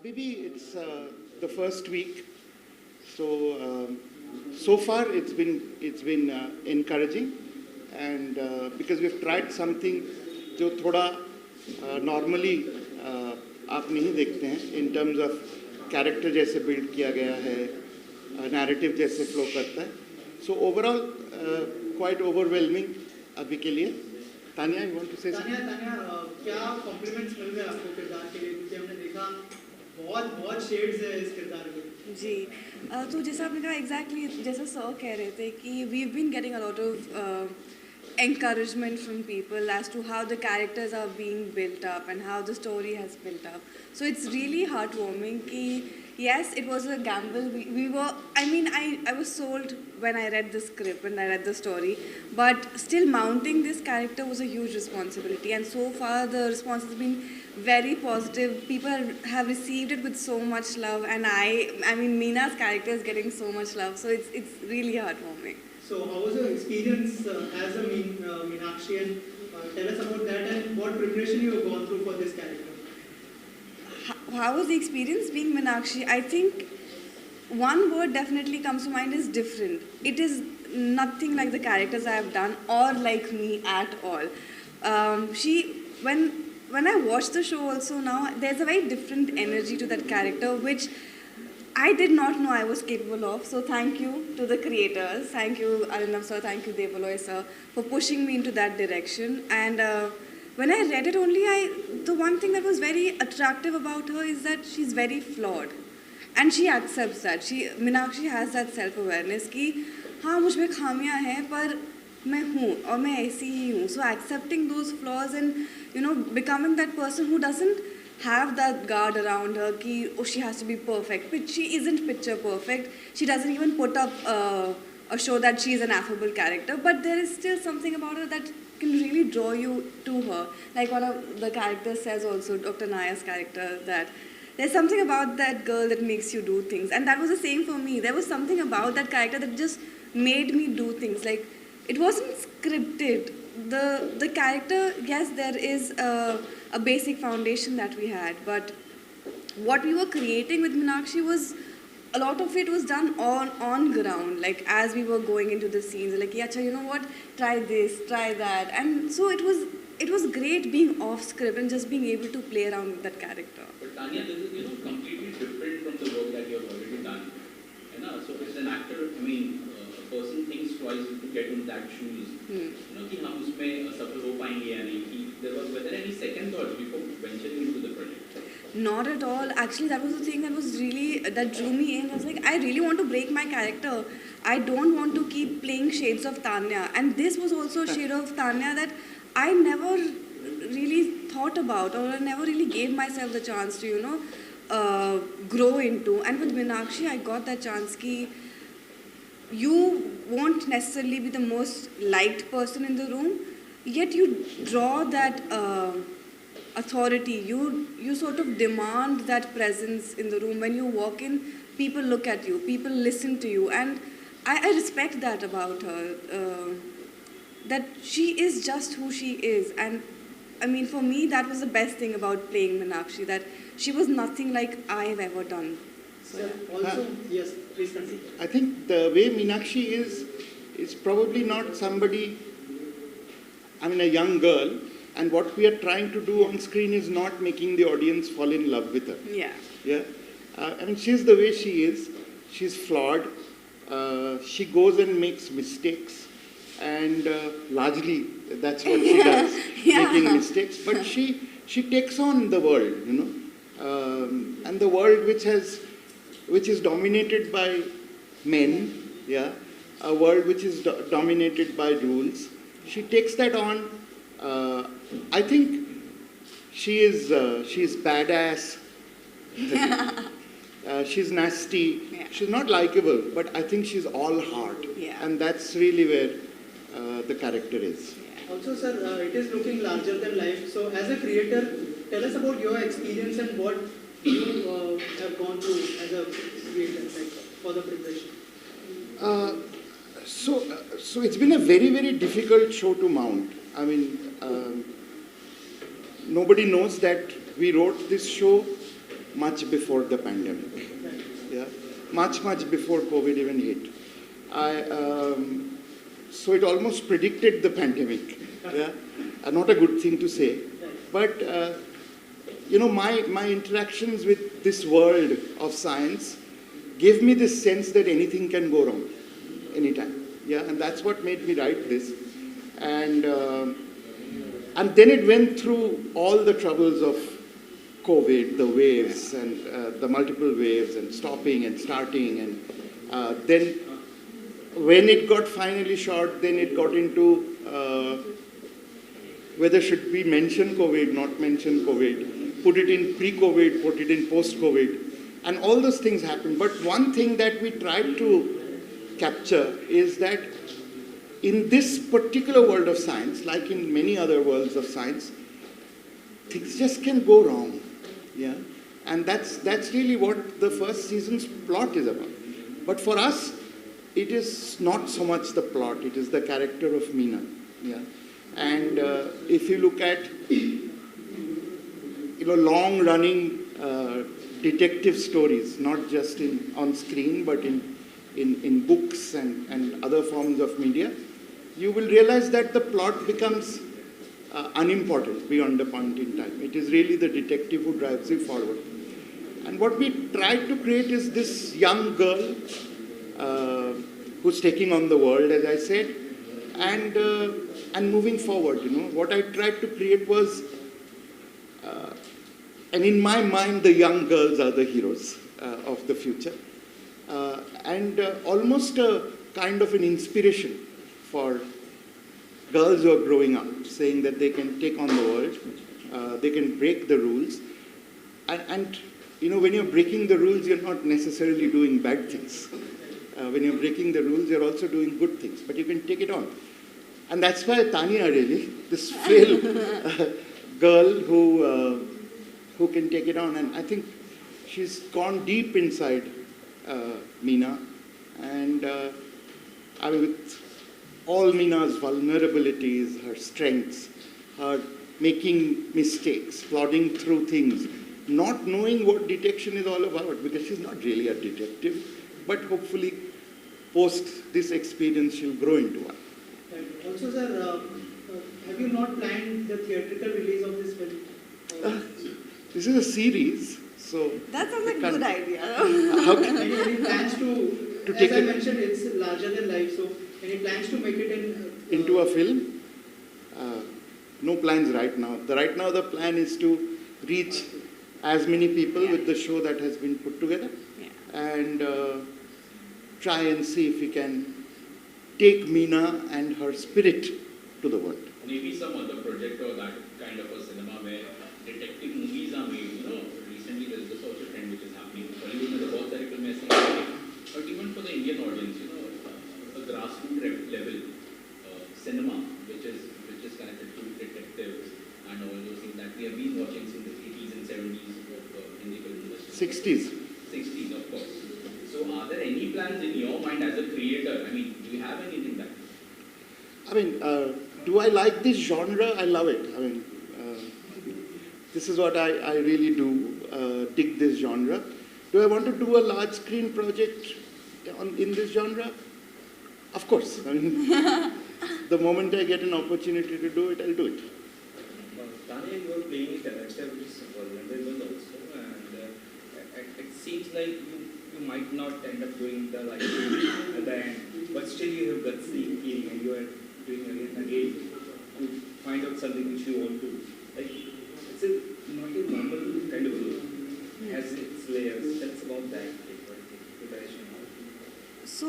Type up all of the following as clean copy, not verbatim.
Maybe it's the first week, so so far it's been encouraging, and because we've tried something जो थोड़ा normally आप नहीं देखते हैं in terms of character जैसे build किया गया है, narrative जैसे flow करता है, so overall quite overwhelming अभी के लिए. Tanya, you want to say something? Tanya, क्या compliments मिल गए आपको किरदार के लिए, क्योंकि हमने देखा बहुत shades है इस किरदार में. जी, तो जैसा आपने कहा exactly जैसा सर कह रहे थे कि we've been getting a lot of encouragement from people as to how the characters are being built up and how the story has built up. So it's really heartwarming कि yes, it was a gamble. We were, I was sold when I read the script and I read the story, but still mounting this character was a huge responsibility, and so far the response has been very positive. People have received it with so much love, and Meena's character is getting so much love, so it's really heartwarming. So how was your experience as a Meenakshi, and tell us about that and what preparation you have gone through for this character? How was the experience being Meenakshi? I think one word definitely comes to mind is different. It is nothing like the characters I have done or like me at all. When I watch the show also now, there's a very different energy to that character which I did not know I was capable of. So thank you to the creators. Thank you Arindam sir, thank you Devaloy sir for pushing me into that direction. And when I read it only, the one thing that was very attractive about her is that she's very flawed. And she accepts that. Meenakshi has that self-awareness कि हाँ मुझ में खामियाँ हैं पर मैं हूँ और मैं ऐसी ही हूँ. So accepting those flaws and becoming that person who doesn't have that guard around her कि oh she has to be perfect. But she isn't picture perfect. She doesn't even put up a show that she is an affable character. But there is still something about her that can really draw you to her. Like one of the characters says also, Dr. Naya's character, that there's something about that girl that makes you do things. And that was the same for me. There was something about that character that just made me do things. Like, it wasn't scripted. The character, yes, there is a basic foundation that we had. But what we were creating with Meenakshi was, a lot of it was done on ground, like as we were going into the scenes, like, yeah, you know what, try this, try that. And so it was great being off script and just being able to play around with that character. But Tanya, this is completely different from the work that you have already done. So as an actor, a person thinks twice to get into that shoes. कि हम उसमें सफल हो पाएंगे या नहीं. Were there any second thoughts before venturing into the project? Not at all. Actually, that was the thing that drew me in. I was like, I really want to break my character. I don't want to keep playing shades of Tanya. And this was also a shade of Tanya that I never really thought about, or I never really gave myself the chance to, grow into. And with Meenakshi, I got that chance ki you won't necessarily be the most liked person in the room, yet you draw that authority. You sort of demand that presence in the room. When you walk in, people look at you, people listen to you, and I respect that about her. That she is just who she is, and for me that was the best thing about playing Meenakshi, that she was nothing like I have ever done. So, also, yes, please continue. I think the way Meenakshi is probably not somebody, a young girl, and what we are trying to do on screen is not making the audience fall in love with her. Yeah. Yeah. She's the way she is. She's flawed. She goes and makes mistakes, and largely that's what she does, making mistakes. But she takes on the world, and the world which is dominated by men, a world which is dominated by rules. She takes that on. I think she's badass. She's nasty. Yeah. She's not likable, but I think she's all heart. Yeah. And that's really where the character is. Yeah. Also, sir, it is looking larger than life. So, as a creator, tell us about your experience and what you have gone through as a creator, like, for the preparation. So it's been a very, very difficult show to mount. Nobody knows that we wrote this show much before the pandemic. Yeah, much before COVID even hit. So it almost predicted the pandemic. Yeah, not a good thing to say, but my interactions with this world of science gave me this sense that anything can go wrong anytime. Yeah, and that's what made me write this. And then it went through all the troubles of COVID, the waves and the multiple waves and stopping and starting. And then when it got finally shot, then it got into whether should we mention COVID, not mention COVID, put it in pre-COVID, put it in post-COVID. And all those things happened. But one thing that we tried to capture is that in this particular world of science, like in many other worlds of science, things just can go wrong. Yeah, and that's really what the first season's plot is about. But for us, it is not so much the plot; it is the character of Meena. Yeah, and if you look at long-running detective stories, not just on screen, but in books and other forms of media, you will realize that the plot becomes unimportant beyond a point in time. It is really the detective who drives you forward. And what we tried to create is this young girl who's taking on the world, as I said, and moving forward. What I tried to create was, and in my mind, the young girls are the heroes of the future, and almost a kind of an inspiration for girls who are growing up, saying that they can take on the world, they can break the rules. And when you're breaking the rules, you're not necessarily doing bad things. When you're breaking the rules, you're also doing good things, but you can take it on. And that's why Tanya, really, this frail girl who can take it on. And I think she's gone deep inside Meena. And with all Meena's vulnerabilities, her strengths, her making mistakes, plodding through things, not knowing what detection is all about, because she's not really a detective, but hopefully post this experience she'll grow into one. And also, sir, have you not planned the theatrical release of this film? This is a series, so... That sounds like a good idea. How can Any plans to take as I it mentioned, it's larger than life, so any plans to make it into a film? No plans right now. Right now the plan is to reach as many people with the show that has been put together, and try and see if we can take Meena and her spirit to the world. Maybe some other project or that kind of a cinema where detective movies are made. Recently there's this also trend which is happening. Hollywood में तो बहुत सारी फिल्में ऐसी हैं, but even for the Indian audience, a grassroots level cinema which is connected to detectives and all those things that we have been watching since the 80s and 70s of Hindi film industry. 60s, of course. So are there any plans in your mind as a creator? I mean, do you have anything that? I mean, do I like this genre? I love it. I mean, this is what I really do, dig this genre. Do I want to do a large screen project in this genre? Of course. I mean, the moment I get an opportunity to do it, I'll do it. Tanya, you are playing a character which is vulnerable also, and it seems like you might not end up doing the right thing at the end, but still you have gutsy feeling and you are doing again and again to find out something which you want to. Like, it's not a normal kind of role. It has its layers. Tell us about that. So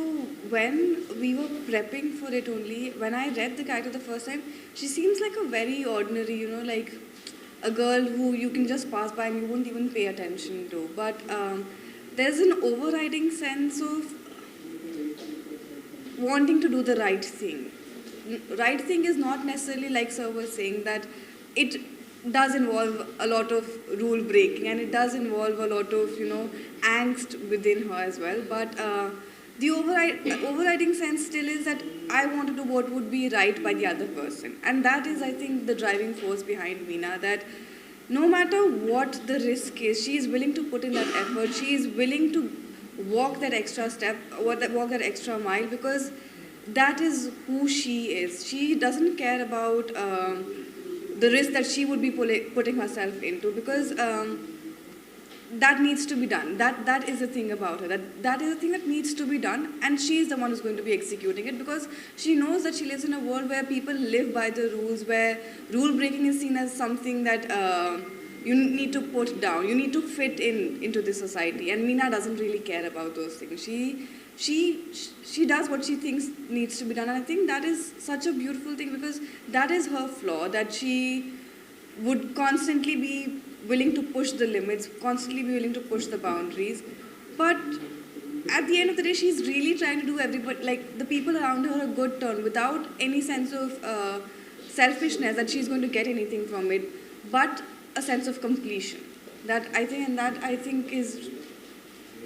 when we were prepping for it only, when I read the character the first time, she seems like a very ordinary, like a girl who you can just pass by and you won't even pay attention to. But there's an overriding sense of wanting to do the right thing. Right thing is not necessarily, like sir was saying, that it does involve a lot of rule breaking and it does involve a lot of, angst within her as well. But the overriding sense still is that I want to do what would be right by the other person. And that is, I think, the driving force behind Meena, that no matter what the risk is, she is willing to put in that effort. She is willing to walk that extra step, walk that extra mile, because that is who she is. She doesn't care about the risk that she would be putting herself into, because that needs to be done. That is the thing about her. That is the thing that needs to be done, and she is the one who's going to be executing it, because she knows that she lives in a world where people live by the rules, where rule breaking is seen as something that you need to put down. You need to fit into this society, and Meena doesn't really care about those things. She does what she thinks needs to be done, and I think that is such a beautiful thing, because that is her flaw, that she would constantly be willing to push the limits, constantly be willing to push the boundaries. But at the end of the day, she's really trying to do everybody, like the people around her, a good turn, without any sense of selfishness that she's going to get anything from it, but a sense of completion. That I think is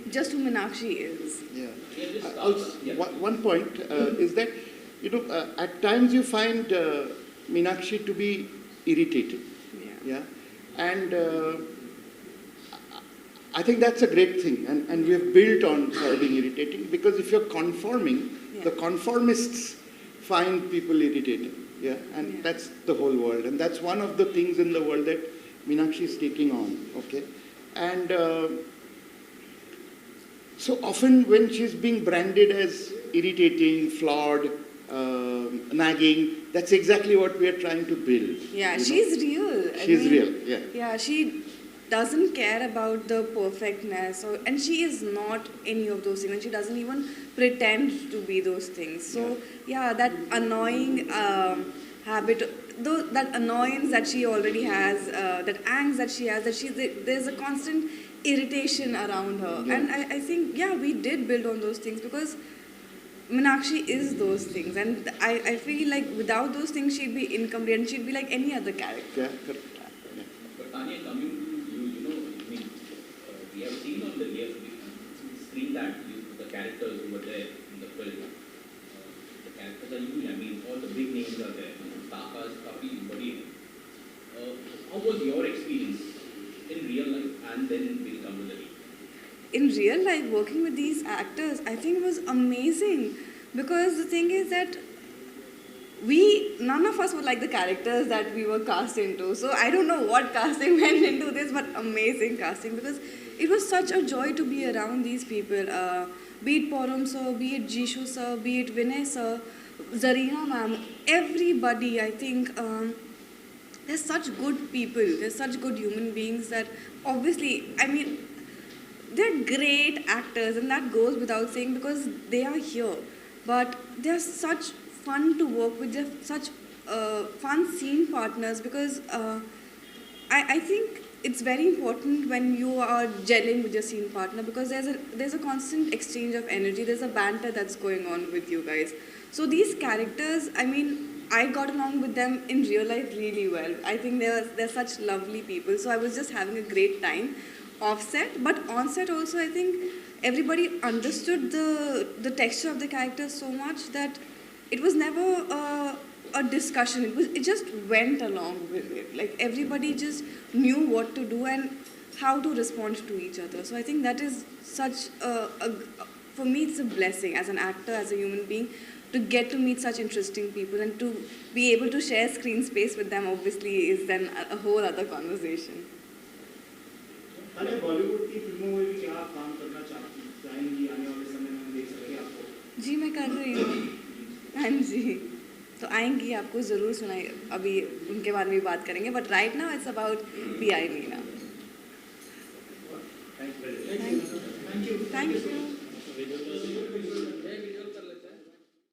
just who Meenakshi is. Yeah. Also, one point is that, at times you find Meenakshi to be irritating. Yeah. And I think that's a great thing. And we have built on her being irritating, because if you're conforming, the conformists find people irritating. Yeah. And that's the whole world. And that's one of the things in the world that Meenakshi is taking on. Okay. And so often when she's being branded as irritating, flawed, nagging, that's exactly what we are trying to build. Yeah, she's real. She's real, yeah. Yeah, she doesn't care about the perfectness, and she is not any of those things, and she doesn't even pretend to be those things. So, yeah, that annoying habit, that annoyance that she already has, that angst that she has, there's a constant irritation around her. Yeah. And I think, we did build on those things, because Meenakshi is those things, and I feel like without those things she'd be incomplete, and she'd be like any other character. Yeah, correct. Yeah. But Tanya, coming to you, we have seen on the screen that the characters who were there in the film, the characters are huge. All the big names are there. Takas, Kapi, Badi. How was your experience in real life and then in Kamala? In real life, working with these actors, I think it was amazing, because the thing is that none of us were like the characters that we were cast into. So I don't know what casting went into this, but amazing casting, because it was such a joy to be around these people. Be it Porum sir, be it Jishu sir, be it Vinay sir, Zarina ma'am, everybody. I think they're such good people. They're such good human beings that obviously, they're great actors, and that goes without saying, because they are here. But they're such fun to work with. They're such fun scene partners, because I think it's very important when you are gelling with your scene partner, because there's a constant exchange of energy. There's a banter that's going on with you guys. So these characters, I got along with them in real life really well. I think they're such lovely people. So I was just having a great time offset, but on-set also, I think everybody understood the texture of the characters so much that it was never a discussion. It just went along with it. Like everybody just knew what to do and how to respond to each other. So I think that is such for me, it's a blessing as an actor, as a human being, to get to meet such interesting people, and to be able to share screen space with them obviously is then a whole other conversation. Bollywood की फिल्मों में भी क्या आप काम करना चाहेंगी आने वाले समय में हम देख सकें आपको? जी मैं कर रही हूँ। हाँ जी, तो आएंगी, आपको ज़रूर सुनाई, अभी उनके बारे में बात करेंगे, but right now it's about PI Meena. Thank you.